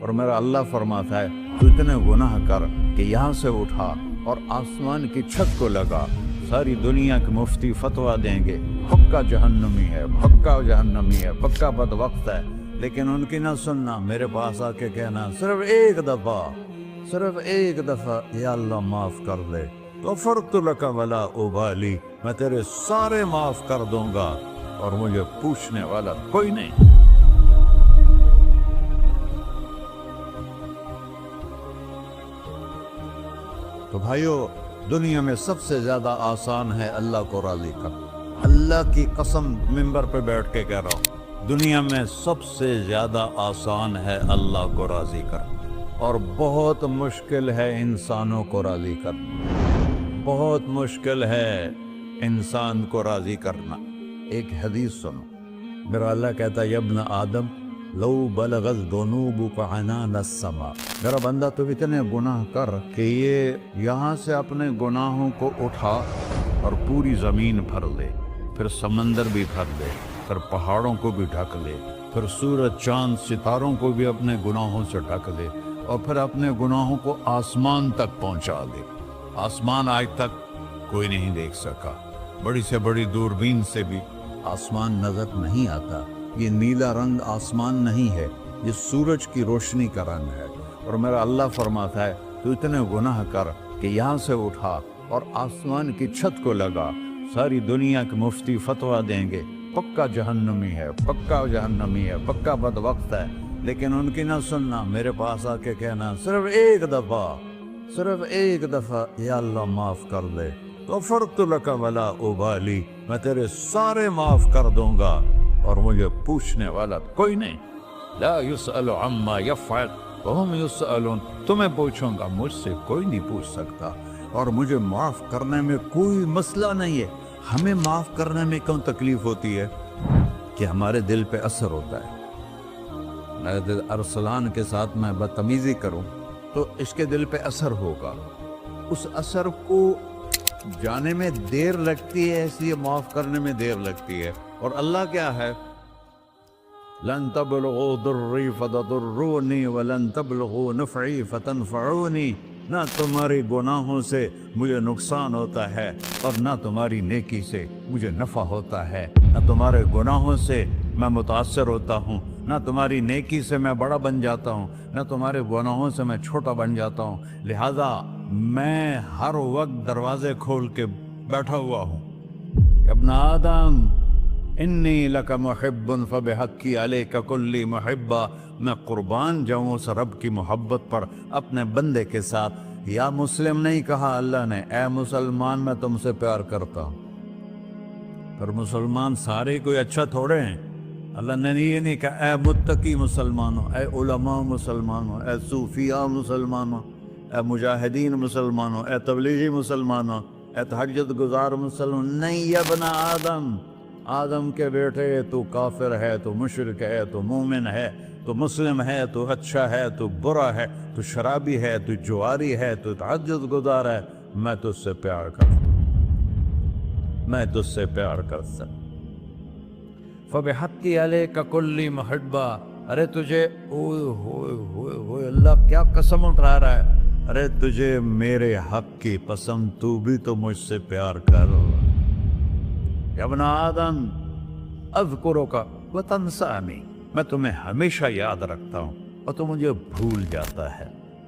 اور میرا اللہ فرماتا ہے تو اتنے گناہ کر کہ یہاں سے اٹھا اور آسمان کی چھت کو لگا، ساری دنیا کے مفتی فتویٰ دیں گے پکا جہنمی ہے، پکا جہنمی ہے، پکا بدبخت ہے، لیکن ان کی نہ سننا، میرے پاس آ کے کہنا صرف ایک دفعہ یا اللہ معاف کر دے، غفرت لک ولا ابالی، میں تیرے سارے معاف کر دوں گا اور مجھے پوچھنے والا کوئی نہیں۔ تو بھائیو، دنیا میں سب سے زیادہ آسان ہے اللہ کو راضی کرنا، اللہ کی قسم منبر پہ بیٹھ کے کہہ رہا ہوں، دنیا میں سب سے زیادہ آسان ہے اللہ کو راضی کرنا، اور بہت مشکل ہے انسانوں کو راضی کرنا، بہت مشکل ہے انسان کو راضی کرنا۔ ایک حدیث سنو، میرا اللہ کہتا ہے ابن آدم لو بلغت ذنوبک عنان السماء، میرا بندہ تو اتنے گناہ کر کہ یہ یہاں سے اپنے گناہوں کو اٹھا اور پوری زمین بھر لے، پھر سمندر بھی بھر لے، پھر پہاڑوں کو بھی ڈھک لے، پھر سورج چاند ستاروں کو بھی اپنے گناہوں سے ڈھک لے، اور پھر اپنے گناہوں کو آسمان تک پہنچا دے۔ آسمان آج تک کوئی نہیں دیکھ سکا، بڑی سے بڑی دوربین سے بھی آسمان نظر نہیں آتا، یہ نیلا رنگ آسمان نہیں ہے، یہ سورج کی روشنی کا رنگ ہے۔ اور میرا اللہ فرماتا ہے تو اتنے گناہ کر کہ یہاں سے اٹھا اور آسمان کی چھت کو لگا، ساری دنیا کے مفتی فتویٰ دیں گے پکا جہنمی ہے، پکا جہنمی ہے، پکا بدبخت ہے، لیکن ان کی نہ سننا، میرے پاس آ کے کہنا صرف ایک دفعہ یا اللہ معاف کر دے، غفرت لک ولا ابالی، میں تیرے سارے معاف کر دوں گا اور مجھے پوچھنے والا کوئی نہیں۔ لا يسأل عما يفعل وهم يسألون، تمہیں پوچھوں گا، مجھ سے کوئی نہیں پوچھ سکتا، اور مجھے معاف کرنے میں کوئی مسئلہ نہیں ہے۔ ہمیں معاف کرنے میں کیوں تکلیف ہوتی ہے؟ کہ ہمارے دل پہ اثر ہوتا ہے۔ میرے ارسلان کے ساتھ میں بدتمیزی کروں تو اس کے دل پہ اثر ہوگا، اس اثر کو جانے میں دیر لگتی ہے، اس لیے معاف کرنے میں دیر لگتی ہے۔ اور اللہ کیا ہے؟ لن تبلغوا ضري فتضروني ولن تبلغوا نفعي فتنفعوني، نہ تمہاری گناہوں سے مجھے نقصان ہوتا ہے اور نہ تمہاری نیکی سے مجھے نفع ہوتا ہے، نہ تمہارے گناہوں سے میں متاثر ہوتا ہوں، نہ تمہاری نیکی سے میں بڑا بن جاتا ہوں، نہ تمہارے گناہوں سے میں چھوٹا بن جاتا ہوں، لہذا میں ہر وقت دروازے کھول کے بیٹھا ہوا ہوں۔ ابن آدم انی لک محب فبحقی علیک کلی محبہ، میں قربان جاؤں اس رب کی محبت پر اپنے بندے کے ساتھ۔ یا مسلم نہیں کہا اللہ نے، اے مسلمان میں تم سے پیار کرتا ہوں۔ پر مسلمان سارے کوئی اچھا تھوڑے ہیں، اللہ نے یہ نہیں کہا اے متقی مسلمانوں، اے علماء مسلمانوں، اے صوفیاء مسلمانوں، اے مجاہدین مسلمانوں، اے تبلیغی مسلمانوں، اے تہجد گزار مسلمان، نہیں یا ابن آدم، آدم کے بیٹے، تو کافر ہے، تو مشرک ہے، تو مومن ہے، تو مسلم ہے، تو اچھا ہے، تو برا ہے، تو شرابی ہے، تو جواری ہے، تو تہجد گزار ہے، میں تجھ سے پیار کرتا ہوں، میں تجھ سے پیار کرتا ہوں۔ فبحقی علیک کلی محبہ، ارے تجھے اوئے ہوئے ہوئے ہوئے، اللہ کیا قسم اٹھا رہا ہے، ارے تجھے میرے حق کی قسم، تو بھی تو مجھ سے پیار کر۔ یا ابن آدم اذکرک وتنسانی، میں تمہیں ہمیشہ یاد رکھتا ہوں اور تو مجھے بھول جاتا ہے۔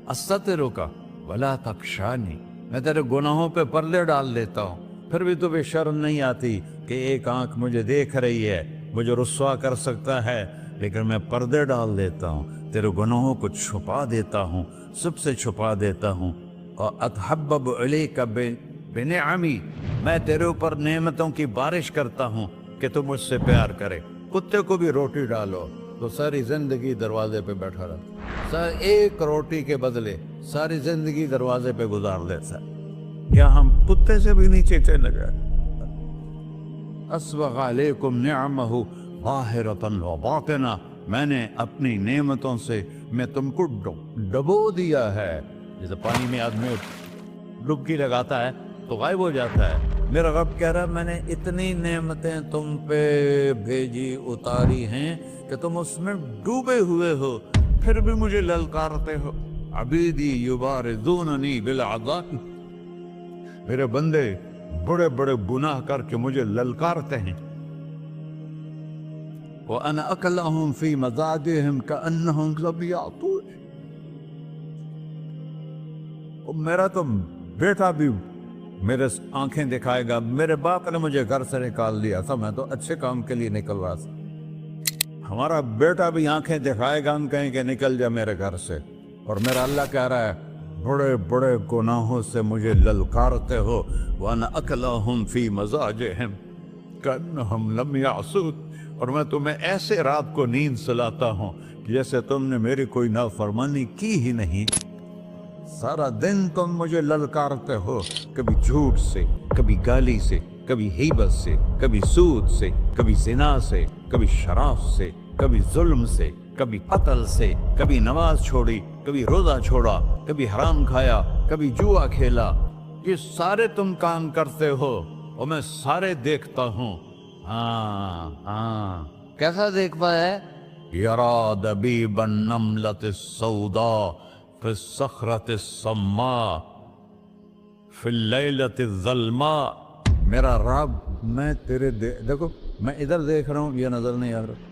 استترک ولا تخشانی، میں تیرے گناہوں پہ پردے ڈال دیتا ہوں، پھر بھی تمہیں شرم نہیں آتی کہ ایک آنکھ مجھے دیکھ رہی ہے، مجھے رسوا کر سکتا ہے، لیکن میں پردے ڈال دیتا ہوں، تیرے گناہوں کو چھپا دیتا ہوں، سب سے چھپا دیتا ہوں۔ اور اتحبب الیک بنعمی، میں تیرے اوپر نعمتوں کی بارش کرتا ہوں کہ تو مجھ سے پیار کرے۔ کتے کو بھی روٹی ڈالو تو ساری زندگی دروازے پہ بیٹھا رہتا، ایک روٹی کے بدلے ساری زندگی دروازے پہ گزار دیتا ہے۔ کیا ہم کتے سے بھی نیچے چلے گئے؟ اسبغ علیکم نعمہ ظاہرۃ و باطنہ، میں نے اپنی نعمتوں سے میں تم کو ڈبو دیا ہے، جیسے پانی میں آدمی ڈبکی لگاتا ہے تو غائب ہو جاتا ہے۔ میرا رب کہہ رہا ہے میں نے اتنی نعمتیں تم پہ بھیجی، اتاری ہیں کہ تم اس میں ڈوبے ہوئے ہو، پھر بھی مجھے للکارتے ہو. عبیدی یبارزوننی بالعذاب، میرے بندے بڑے بڑے گناہ کر کے مجھے للکارتے ہیں. وَأَنَا أَكْلَهُمْ فِي مَزَاجِهِمْ كَأَنَّهُمْ لَمْ يَعْطُونِ. میرا تو بیٹا بھی میرے آنکھیں دکھائے گا. میرے باپ نے مجھے گھر سے نکال دیا تھا، میں تو اچھے کام کے لیے نکل رہا تھا. ہمارا بیٹا بھی آنکھیں دکھائے گا، ہم کہیں کہ نکل جا میرے گھر سے. اور میرا اللہ کہہ رہا ہے بڑے بڑے گناہوں سے مجھے للکارتے ہو. وَأَنَا أَكْلَهُمْ فِي مَزَاجِهِمْ كَأَنَّهُمْ لَمْ يَعْصُونِ. اور میں تمہیں ایسے رات کو نیند سلاتا ہوں جیسے تم نے میری کوئی نافرمانی کی ہی نہیں. سارا دن تم مجھے للکارتے ہو، کبھی جھوٹ سے، کبھی گالی سے، کبھی غیبت سے، کبھی سود سے، کبھی زنا سے، کبھی شراب سے، کبھی ظلم سے، کبھی قتل سے، کبھی نماز چھوڑی، کبھی روزہ چھوڑا، کبھی حرام کھایا، کبھی جوا کھیلا. یہ سارے تم کام کرتے ہو اور میں سارے دیکھتا ہوں. ہاں ہاں، کیسا دیکھ پایا ہے؟ یرا دبیب النملۃ السوداء فی الصخرۃ الصماء فی اللیلۃ الظلماء. میرا رب، میں تیرے دیکھو، میں ادھر دیکھ رہا ہوں، یہ نظر نہیں آ رہا.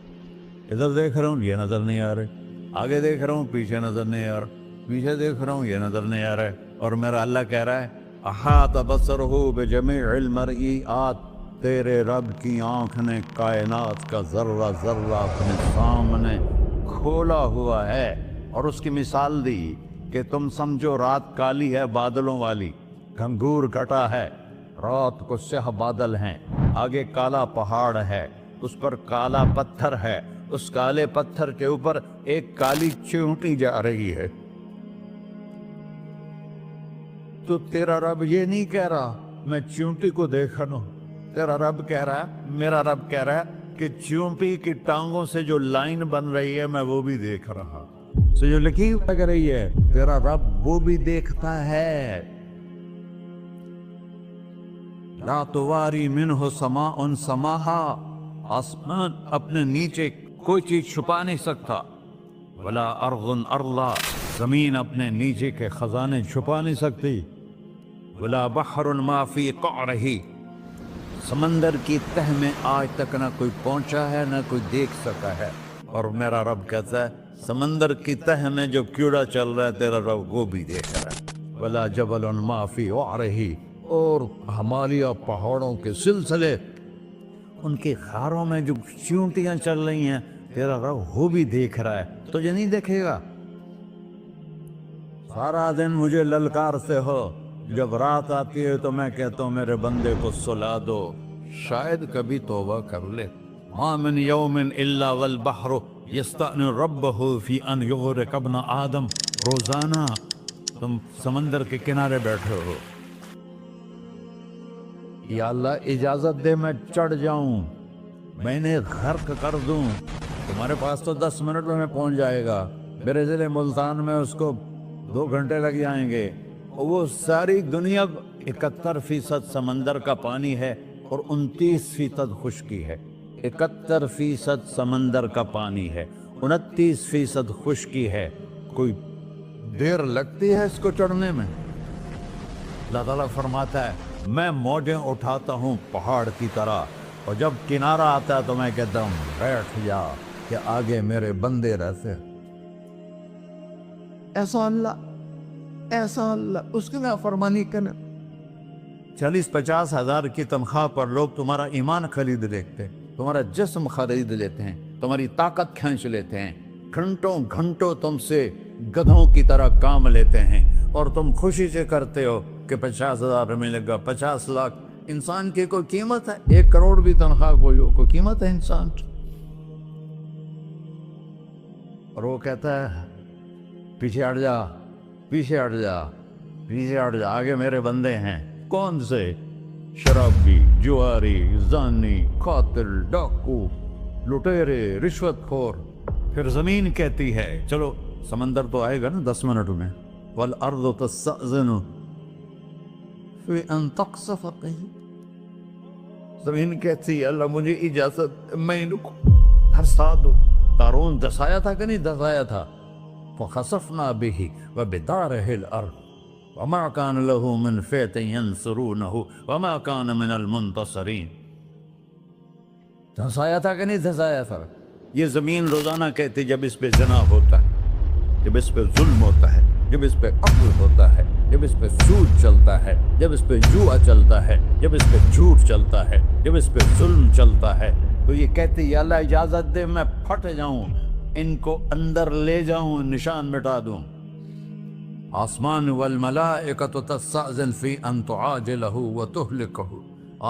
ادھر دیکھ رہا ہوں، یہ نظر نہیں آ رہے. آگے دیکھ رہا ہوں، پیچھے نظر نہیں آ رہا. پیچھے دیکھ رہا ہوں، یہ نظر نہیں آ رہا ہے. اور میرا اللہ کہہ رہا ہے احاط بصرہ بجمیع المرئیات. تیرے رب کی آنکھ نے کائنات کا ذرہ ذرہ اپنے سامنے کھولا ہوا ہے. اور اس کی مثال دی کہ تم سمجھو رات کالی ہے بادلوں والی، گھنگور گھٹا ہے، رات کو سیاہ بادل ہیں، آگے کالا پہاڑ ہے، اس پر کالا پتھر ہے، اس کالے پتھر کے اوپر ایک کالی چیونٹی جا رہی ہے. تو تیرا رب یہ نہیں کہہ رہا میں چیونٹی کو دیکھ رہا ہوں. تیرا رب کہہ رہا ہے، میرا رب کہہ رہا ہے کہ چیونٹی کی ٹانگوں سے جو لائن بن رہی ہے میں وہ بھی دیکھ رہا. سے جو لکیر لگ رہی ہے تیرا رب وہ بھی دیکھتا ہے. لا تواری منہ سماء سماہا، آسمان اپنے نیچے کوئی چیز چھپا نہیں سکتا. ولا ارض ارضا، زمین اپنے نیچے کے خزانے چھپا نہیں سکتی. ولا بحر ما فی قعرہ، سمندر کی تہ میں آج تک نہ کوئی پہنچا ہے نہ کوئی دیکھ سکا ہے. اور میرا رب کہتا ہے سمندر کی تہ میں جو کیڑا چل رہا ہے تیرا رب وہ بھی دیکھ رہا ہے. ولا جبل ما فی وعرہ، اور ہمالیہ پہاڑوں کے سلسلے، ان کی خاروں میں جو چیونٹیاں چل رہی ہیں تیرا رب وہ بھی دیکھ رہا ہے. تجھے نہیں دیکھے گا؟ سارا دن مجھے للکارتے ہو، جب رات آتی ہے تو میں کہتا ہوں میرے بندے کو سلا دو، شاید کبھی توبہ کر لے. ما من یوم الا والبحر یستأن ربہ فی ان یغرق ابن آدم. روزانہ تم سمندر کے کنارے بیٹھے ہو، یا اللہ اجازت دے میں چڑھ جاؤں، میں انہیں غرق کر دوں. تمہارے پاس تو 10 منٹ میں پہنچ جائے گا، میرے ضلع ملتان میں اس کو 2 گھنٹے لگ جائیں گے. وہ ساری دنیا 71% سمندر کا پانی ہے اور 29% خشکی ہے. 71% سمندر کا پانی ہے، 29% خشکی ہے. کوئی دیر لگتی ہے اس کو چڑھنے میں؟ اللہ تعالیٰ فرماتا ہے میں موجیں اٹھاتا ہوں پہاڑ کی طرح، اور جب کنارہ آتا ہے تو میں کہتا ہوں بیٹھ جا کہ آگے میرے بندے رہتے. ایسا اللہ اس کی نافرمانی کرنے. 40-50 ہزار کی تنخواہ پر لوگ تمہارا ایمان خرید لیتے ہیں، تمہارا جسم خرید لیتے ہیں، تمہاری طاقت کھینچ لیتے ہیں، گھنٹوں گھنٹوں تم سے گدھوں کی طرح کام لیتے ہیں، اور تم خوشی سے کرتے ہو کہ 50,000 ملے گا، 50 لاکھ. انسان کی کوئی قیمت ہے؟ 1 کروڑ بھی تنخواہ کوئی قیمت ہے انسان؟ اور وہ کہتا ہے پیچھے ہٹ جا، پیچھے ہٹ جا، پیچھے ہٹ جا، آگے میرے بندے ہیں. کون سے؟ شرابی، جواری، زانی، قاتل، ڈاکو، لٹیرے، رشوت خور. پھر زمین کہتی ہے چلو سمندر تو آئے گا نا 10 منٹ میں. والارض تستأذن فی ان تقصف قیل. زمین کہتی ہے اللہ مجھے اجازت، میں ان کو دھسا دو. قارون دھسایا تھا کہ نہیں دھسایا تھا؟ فخسفنا به وبداره الأرض وما كان له من فئة ينصرونه وما كان من المنتصرين. دھنسایا تھا کہ نہیں دھنسایا تھا؟ یہ زمین روزانہ کہتی جب اس پہ زنا ہوتا ہے، جب اس پہ ظلم ہوتا ہے، جب اس پہ قتل ہوتا ہے، جب اس پہ سود چلتا ہے، جب اس پہ جوا چلتا ہے، جب اس پہ جھوٹ چلتا ہے، جب اس پہ ظلم چلتا ہے، تو یہ کہتے یا اللہ اجازت دے میں پھٹ جاؤں، ان کو اندر لے جاؤں، نشان مٹا دوں. آسمان والملائکۃ تستأذن فی ان تعاجلہ وتہلکہ،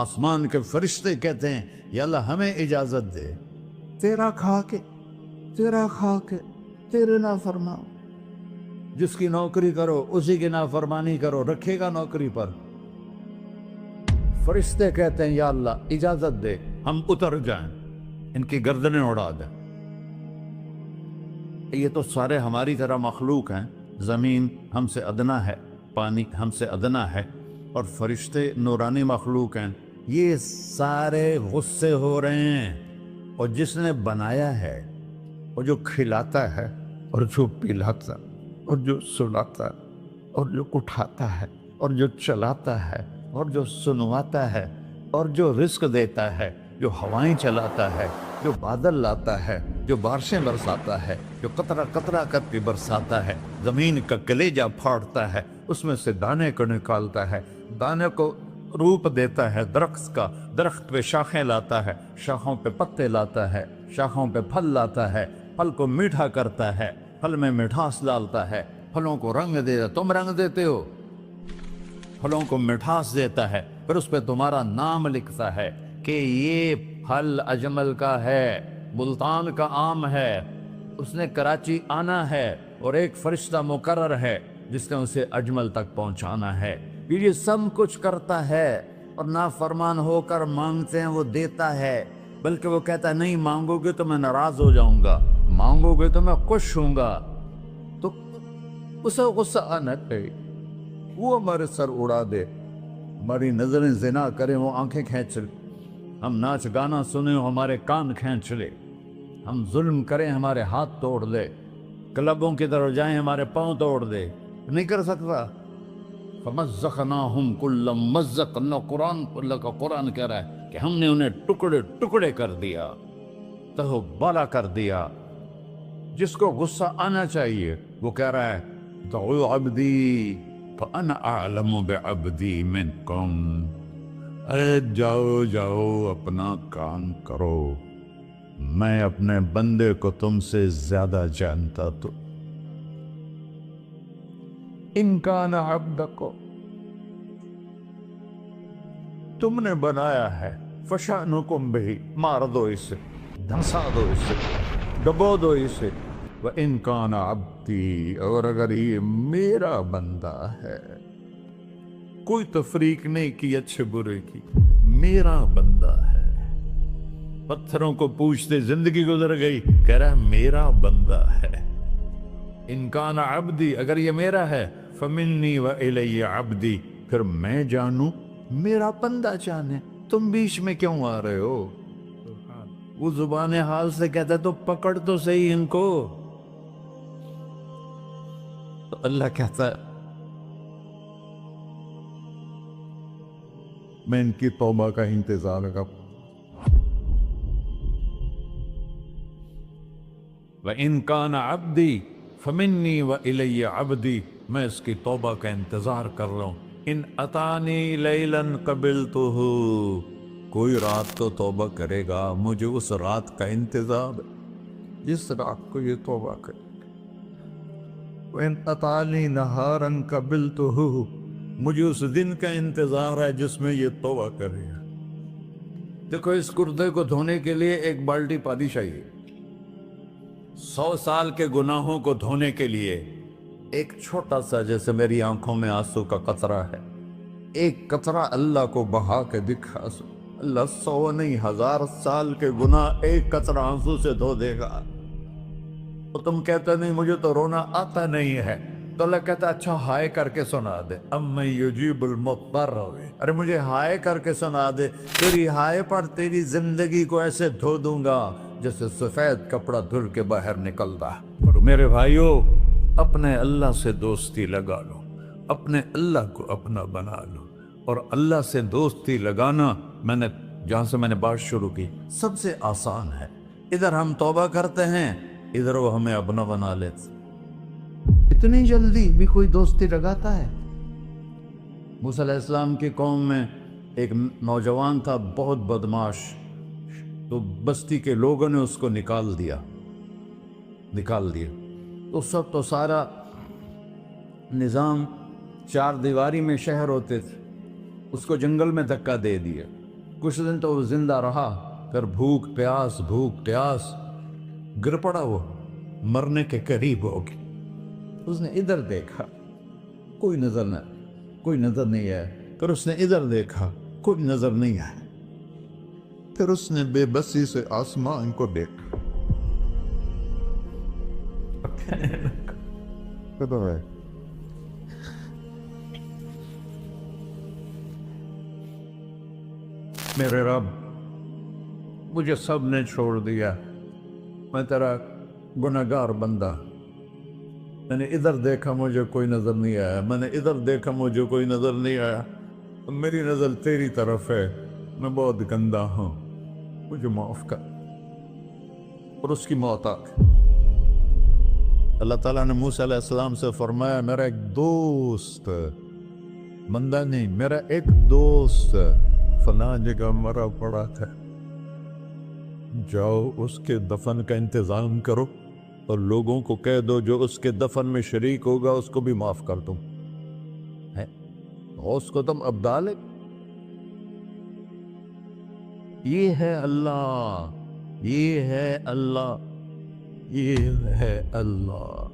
آسمان کے فرشتے کہتے ہیں یا اللہ ہمیں اجازت دے، تیرا کھا کے تیرے نافرمان، جس کی نوکری کرو اسی کی نافرمانی کرو، رکھے گا نوکری پر. فرشتے کہتے ہیں یا اللہ اجازت دے ہم اتر جائیں، ان کی گردنیں اڑا دیں. یہ تو سارے ہماری طرح مخلوق ہیں، زمین ہم سے ادنا ہے، پانی ہم سے ادنا ہے، اور فرشتے نورانی مخلوق ہیں. یہ سارے غصے ہو رہے ہیں، اور جس نے بنایا ہے، اور جو کھلاتا ہے، اور جو پلاتا، اور جو سلاتا، اور جو اٹھاتا ہے، اور جو چلاتا ہے، اور جو سنواتا ہے، اور جو رزق دیتا ہے، جو ہوائیں چلاتا ہے، جو بادل لاتا ہے، جو بارشیں برساتا ہے، جو قطرہ قطرہ کر کے برساتا ہے، زمین کا کلیجہ پھاڑتا ہے، اس میں سے دانے کو نکالتا ہے، دانے کو روپ دیتا ہے درخت کا، درخت پہ شاخیں لاتا ہے، شاخوں پہ پتے لاتا ہے، شاخوں پہ پھل لاتا ہے، پھل کو میٹھا کرتا ہے، پھل میں مٹھاس ڈالتا ہے، پھلوں کو رنگ دیتا. تم رنگ دیتے ہو، پھلوں کو مٹھاس دیتا ہے، پھر اس پہ تمہارا نام لکھتا ہے کہ یہ پھل اجمل کا ہے، ملتان کا آم ہے، اس نے کراچی آنا ہے، اور ایک فرشتہ مقرر ہے جس نے اسے اجمل تک پہنچانا ہے. یہ سب کچھ کرتا ہے، اور نافرمان ہو کر مانگتے ہیں وہ دیتا ہے، بلکہ وہ کہتا ہے نہیں مانگو گے تو میں ناراض ہو جاؤں گا، مانگو گے تو میں خوش ہوں گا. تو اسے غصہ آنا چاہیے، وہ ہمارے سر اڑا دے، ہماری نظریں زنا کریں وہ آنکھیں کھینچ لے، ہم ناچ گانا سنیں ہمارے کان کھینچ لے، ہم ظلم کریں ہمارے ہاتھ توڑ دے، کلبوں کی طرف جائیں ہمارے پاؤں توڑ دے. نہیں کر سکتا. فَمَزَّقْنَاهُمْ كُلَّ مُمَزَّقٍ، اللہ کا قرآن کہہ رہا ہے کہ ہم نے انہیں ٹکڑے ٹکڑے کر دیا، تہو بالا کر دیا. جس کو غصہ آنا چاہیے وہ کہہ رہا ہے دعوا عبدی فَأَنَا أَعْلَمُ بِعَبْدِي مِنْكُمْ، ارے جاؤ جاؤ اپنا کام کرو، میں اپنے بندے کو تم سے زیادہ جانتا. تو ان کان عبدکم، تم نے بنایا ہے، فشانکم بہی، مار دو اسے، دھنسا دو اسے، ڈبو دو اسے. وَإِن كَانَ عَبْدِي، اور اگر یہ میرا بندہ ہے، کوئی تفریق نہیں کی اچھے برے کی، میرا بندہ ہے. پتھروں کو پوچھتے زندگی گزر گئی، کہہ رہا ہے میرا بندہ ہے. ان کان عبدی، اگر یہ میرا ہے، فمنی وإلی عبدی، پھر میں جانوں میرا بندہ جانے. تم بیچ میں کیوں آ رہے ہو؟ وہ زبان حال سے کہتا ہے تو پکڑ تو صحیح ان کو. تو اللہ کہتا ہے میں ان کی توبہ کا انتظار کروں. وَإِن كَانَ عَبْدِي فَمِنِّي وَإِلَيَّ عَبْدِي، میں اس کی توبہ کا انتظار کر رہا ہوں. ان اتانی لیلاً قبلتہ، کوئی رات تو توبہ کرے گا، مجھے اس رات کا انتظار ہے جس رات کو یہ توبہ کرے. وَإِنْ أَتَانِي نَهَارًا قَبِلْتُهُ، مجھے اس دن کا انتظار ہے جس میں یہ توبہ کرے گا. دیکھو اس کرتے کو دھونے کے لیے ایک بالٹی پانی چاہیے. 100 سال کے گناہوں کو دھونے کے لیے ایک چھوٹا سا، جیسے میری آنکھوں میں آنسو کا قطرہ ہے، ایک قطرہ اللہ کو بہا کے دکھا، اللہ 100 نہیں 1000 سال کے گناہ ایک قطرہ آنسو سے دھو دے گا. تو تم کہتے نہیں مجھے تو رونا آتا نہیں ہے، تو اللہ کہتا اچھا ہائے کر کے سنا دے. اَمَّن يُجِيبُ الْمُضْطَرَّ، ارے مجھے ہائے کر کے سنا دے، تیری ہائے پر تیری زندگی کو ایسے دھو دوں گا جیسے سفید کپڑا دھل کے باہر نکلتا. میرے بھائیو، اپنے اللہ سے دوستی لگا لو، اپنے اللہ کو اپنا بنا لو۔ اور اللہ سے دوستی لگانا جہاں سے میں نے بات شروع کی، سب سے آسان ہے۔ ادھر ہم توبہ کرتے ہیں، ادھر وہ ہمیں اپنا بنا لیتے۔ اتنی جلدی بھی کوئی دوستی لگاتا ہے؟ موسیٰ علیہ السلام کی قوم میں ایک نوجوان تھا، بہت بدماش، تو بستی کے لوگوں نے اس کو نکال دیا۔ تو سارا نظام چار دیواری میں شہر ہوتے تھے، اس کو جنگل میں دھکا دے دیا۔ کچھ دن تو وہ زندہ رہا، پھر بھوک پیاس گر پڑا، وہ مرنے کے قریب ہو گیا۔ اس نے ادھر دیکھا، کوئی نظر نہیں آیا، پھر اس نے ادھر دیکھا، کوئی نظر نہیں آیا، پھر اس نے بے بسی سے آسمان کو دیکھا۔ میرے رب، مجھے سب نے چھوڑ دیا، میں تیرا گنہگار بندہ، میں نے ادھر دیکھا مجھے کوئی نظر نہیں آیا، میں نے ادھر دیکھا مجھے کوئی نظر نہیں آیا، میری نظر تیری طرف ہے، میں بہت گندا ہوں، مجھے معاف کر۔ اور اس کی موت آ گئی۔ اللہ تعالیٰ نے موسیٰ علیہ السلام سے فرمایا، میرا ایک دوست، بندہ نہیں، میرا ایک دوست فلاں جگہ مرا پڑا تھا، جاؤ اس کے دفن کا انتظام کرو اور لوگوں کو کہہ دو جو اس کے دفن میں شریک ہوگا اس کو بھی معاف کر دو۔ اس کو تم ابدال ہے۔ یہ ہے اللہ، یہ ہے اللہ، یہ ہے اللہ۔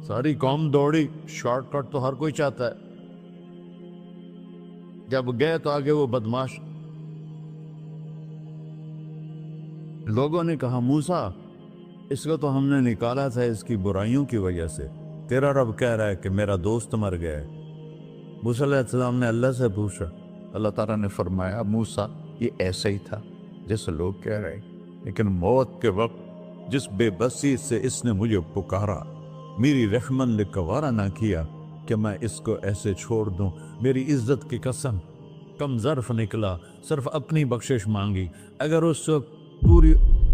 ساری قوم دوڑی، شارٹ کٹ تو ہر کوئی چاہتا ہے، جب گئے تو آگے وہ بدماش۔ لوگوں نے کہا، موسیٰ اس کو تو ہم نے نکالا تھا اس کی برائیوں کی وجہ سے، تیرا رب کہہ رہا ہے کہ میرا دوست مر گیا ہے۔ موسیٰ علیہ السلام نے اللہ سے پوچھا، اللہ تعالیٰ نے فرمایا، موسیٰ یہ ایسا ہی تھا جیسے لوگ کہہ رہے، لیکن موت کے وقت جس بے بسی سے اس نے مجھے پکارا، میری رحمت نے گوارا نہ کیا کہ میں اس کو ایسے چھوڑ دوں۔ میری عزت کی قسم، کم ظرف نکلا، صرف اپنی بخشش مانگی۔ اگر اس وقت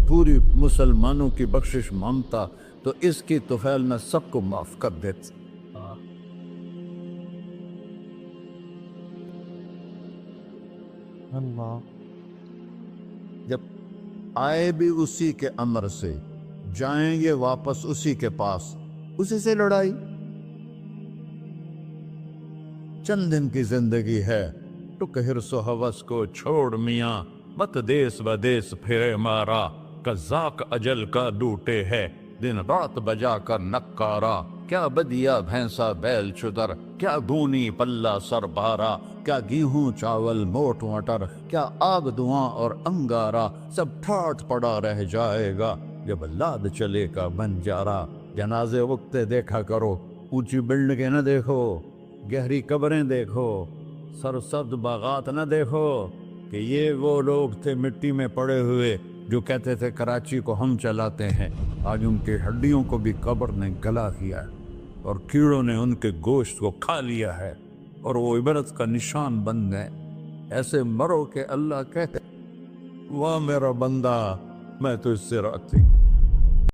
پوری مسلمانوں کی بخشش مانگتا تو اس کی طفیل میں سب کو معاف کر دیتا۔ اللہ جب آئے بھی اسی کے امر سے، جائیں گے واپس اسی کے پاس، اسی سے لڑائی۔ چند دن کی زندگی ہے، ٹک حرص و ہوس کو چھوڑ میاں، مت دیس بدیس پھرے مارا، قزاق اجل کا ڈوٹے ہے، دن رات بجا کر نکارا، کیا بدیا بھینسا بیل چدر، کیا گونی پلہ سر بارا، کیا گیہوں چاول موٹ مٹر، کیا آگ دھواں اور انگارا، سب ٹھاٹ پڑا رہ جائے گا جب لاد چلے کا بنجارا۔ جنازے وقتے دیکھا کرو، اونچی بلڈنگیں نہ دیکھو، گہری قبریں دیکھو، سرسبز باغات نہ دیکھو، کہ یہ وہ لوگ تھے مٹی میں پڑے ہوئے جو کہتے تھے کراچی کو ہم چلاتے ہیں، آج ان کی ہڈیوں کو بھی قبر نے گلا کیا ہے اور کیڑوں نے ان کے گوشت کو کھا لیا ہے اور وہ عبرت کا نشان بن گئے۔ ایسے مرو کہ اللہ کہتے، واہ میرا بندہ، میں تو اس سے راضی۔